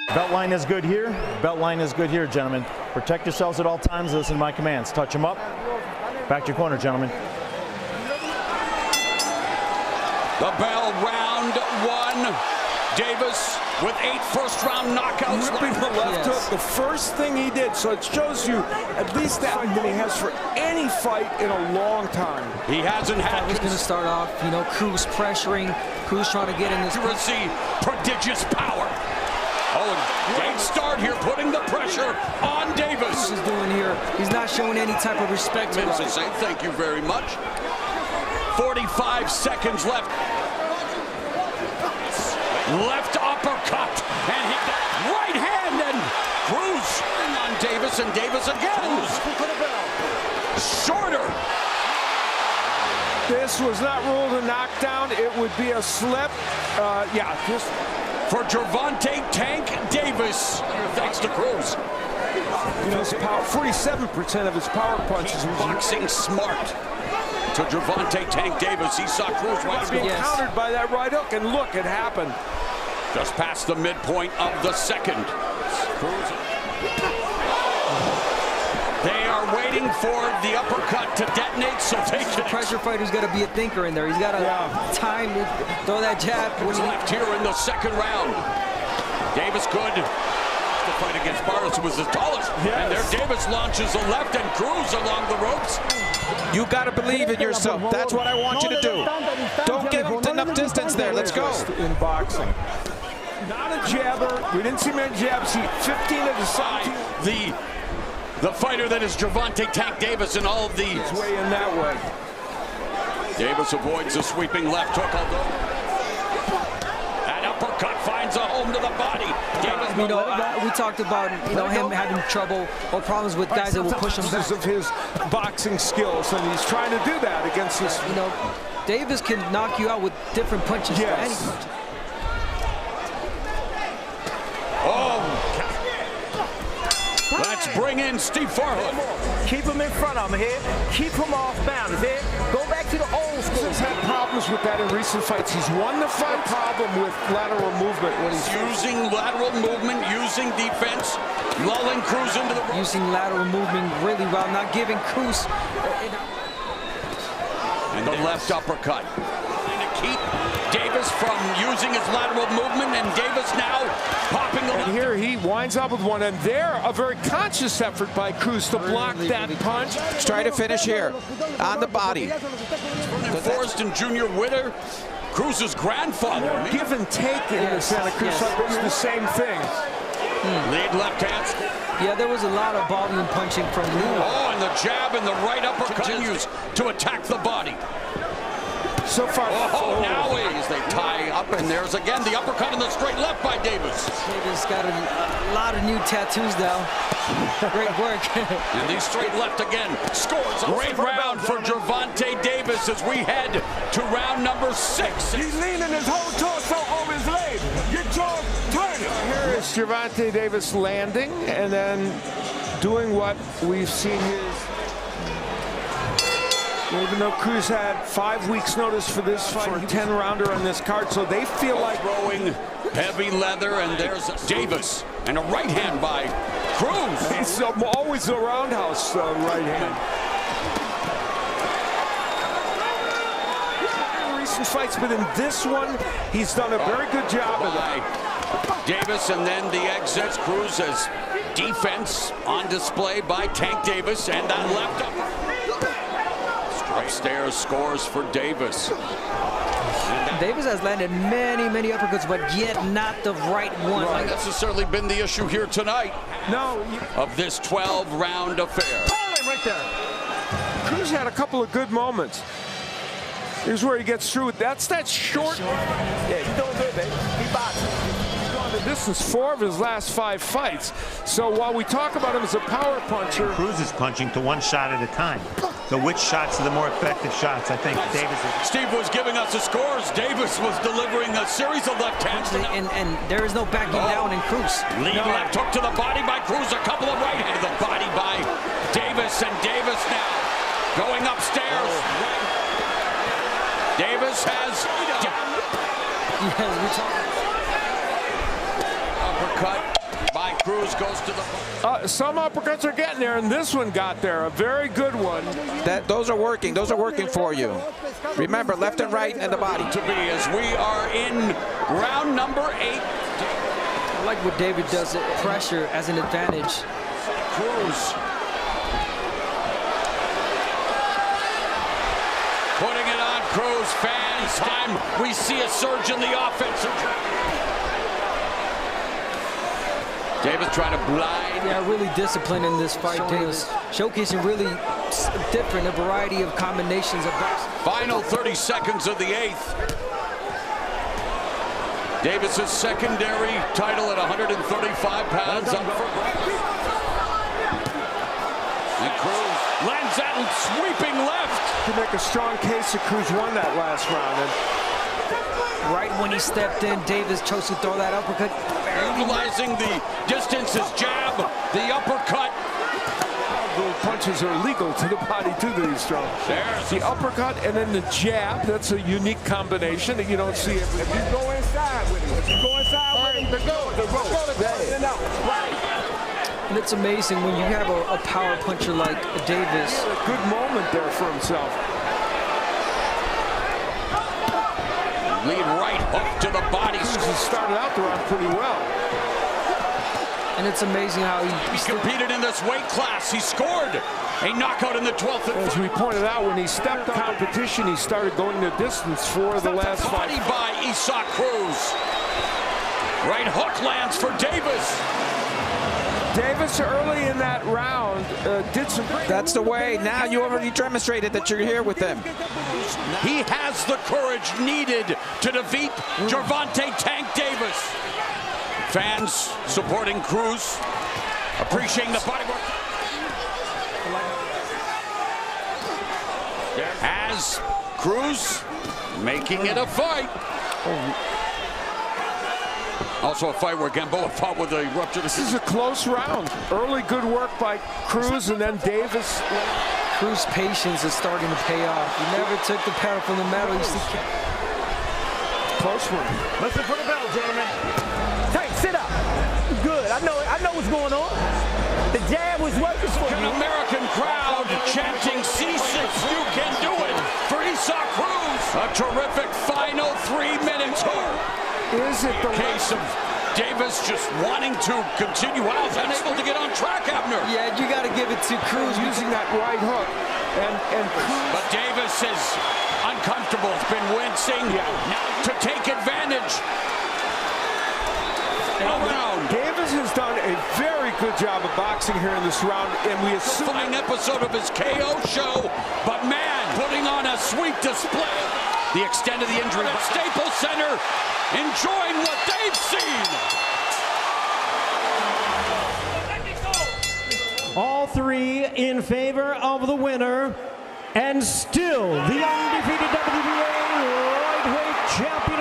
Belt line is good here. Belt line is good here, gentlemen. Protect yourselves at all times. Listen to my commands. Touch them up. Back to your corner, gentlemen. The bell, round one. Davis with 8 first-round knockouts. Ripping the left hook, the first thing he did. So it shows you at least that than he has for any fight in a long time. He hasn't had. That was going to start off, you know, Cruz pressuring, Cruz trying to get in this. Accuracy, prodigious power. Oh, great start here, putting the pressure on Davis. Cruz is doing here. He's not showing any type of respect. To say thank you very much. 45 seconds left. Left uppercut, and he right hand, and Cruz on Davis, and Davis again. Shorter. This was not ruled a knockdown. It would be a slip. Yeah, just for Gervonta Tank Davis. Thanks to Cruz. You know, his power, 47% of his power punches. Boxing smart. To Gervonta Tank Davis, he saw Cruz right being countered by that right hook, and look, it happened. Just past the midpoint of the second. Cruz. They are waiting for the uppercut to detonate, so they can. The pressure fighter's got to be a thinker in there. He's got to time to throw that jab. What's left here in the second round? Davis good. The fight against Barros was the tallest. And there Davis launches a left, and Cruz along the ropes. You got to believe in yourself. That's what I want you to do. Don't give him enough distance there. Let's go. In boxing. Not a jabber. We didn't see many jabs. He 15 of the 17. The fighter that is Gervonta Tank Davis in all of these. His way in that way. Davis avoids the sweeping left hook. That uppercut finds a home to the body. Davis, you know, we talked about him having trouble or problems with guys that will push him back. Because of his boxing skills, and he's trying to do that against this. You know, Davis can knock you out with different punches. Yes. Any punch. Oh, let's bring in Steve Farhood. Keep him in front of him here. Keep him off balance here. Go back to the old school. He's had problems with that in recent fights. He's won the fight. Problem with lateral movement when he's using lateral movement, using defense, lulling Cruz into the ropes. Using lateral movement really well, not giving Cruz. And the left uppercut. And to keep Davis from using his lateral movement, and Davis now popping the left. And here he winds up with one, and there a very conscious effort by Cruz to block that punch. Let's try to finish here on the body. Forrest and Junior Witter, Cruz's grandfather. Give and take in the Santa Cruz fight. It's the same thing. Lead left hand. Yeah, there was a lot of volume punching from Lula. Oh, and the jab and the right uppercut continues to attack the body. So far. Oh, now they tie up, and there's again the uppercut and the straight left by Davis. Davis got a lot of new tattoos now. Great work. And the straight left again scores. Great round for Gervonta Davis as we head to round number 6. He's leaning his whole torso over his leg. Your jaw turning. Here is Gervonta Davis landing and then doing what we've seen his. Even though Cruz had 5 weeks notice for this fight, for a 10-rounder on this card, so they feel like throwing heavy leather, and there's Davis and a right hand by Cruz. It's always a roundhouse right hand. In recent fights, but in this one, he's done a very good job of that. Davis, and then the exits. Cruz as defense on display by Tank Davis, and that left up. Upstairs scores for Davis. Davis has landed many uppercuts, but yet not the right one. Not necessarily been the issue here tonight. No. Of this 12-round affair. Right there. Cruz had a couple of good moments. Here's where he gets through. That's that short. Yeah, he's doing good, baby. He boxing. He's gone the distance 4 of his last 5 fights. So while we talk about him as a power puncher, Cruz is punching to one shot at a time. So which shots are the more effective shots? I think Davis is. Steve was giving us the scores. Davis was delivering a series of left hands. And there is no backing down in Cruz. Lead left hook to the body by Cruz. A couple of right hands to the body by Davis. And Davis now going upstairs. Davis has Yes, we talk. uppercut. Cruz goes to the... Some uppercuts are getting there, and this one got there. A very good one. Those are working. Those are working for you. Remember, left and right and the body. To be as we are in round number 8. I like what David does, pressure as an advantage. Cruz putting it on Cruz. Fans, time we see a surge in the offensive. Davis trying to blind. Yeah, really disciplined in this fight. Davis showcasing really different, a variety of combinations of boxing. Final 30 seconds of the 8th. Davis's secondary title at 135 pounds up for grabs. And Cruz lands that sweeping left. To make a strong case that Cruz won that last round. And right when he stepped in, Davis chose to throw that uppercut. Utilizing the distance, his jab, the uppercut. the punches are legal to the body too that he's throwing. There's the uppercut and then the jab. That's a unique combination that you don't see. If you go inside with him, if you go inside with him, the right. And it's amazing when you have a power puncher like Davis. A good moment there for himself. Lead right hook to the body. He started out the round pretty well. And it's amazing how he competed in this weight class. He scored a knockout in the 12th. As we pointed out, when he stepped up competition, he started going the distance for the last fight. Body by Cruz. Right hook lands for Davis. Davis early in that round did some great. That's the way. Now you already demonstrated that you're here with him. He has the courage needed to defeat Gervonta Tank Davis. Fans supporting Cruz, appreciating the body work. As Cruz making it a fight. Also a fight where Gamboa fought with a rupture. This is a close round. Early good work by Cruz, and then Davis. Cruz's patience is starting to pay off. He never took the pedal from the metal. Close one. Listen for the bell, gentlemen. Tank, sit up. Good. I know what's going on. The jab was working for An American crowd chanting C6, you can do it for Cruz. A terrific final 3 minutes. Is it the case of Davis just wanting to continue? Wow, is unable to get on track, Abner. Yeah, you got to give it to Cruz using that right hook. And Cruz. But Davis is uncomfortable. It's been wincing. Now to take advantage. Around. Davis has done a very good job of boxing here in this round, and we assume fine episode of his KO show, but man, putting on a sweet display. The extent of the injury at Staples Center, enjoying what they've seen. All three in favor of the winner, and still the undefeated WBA lightweight champion.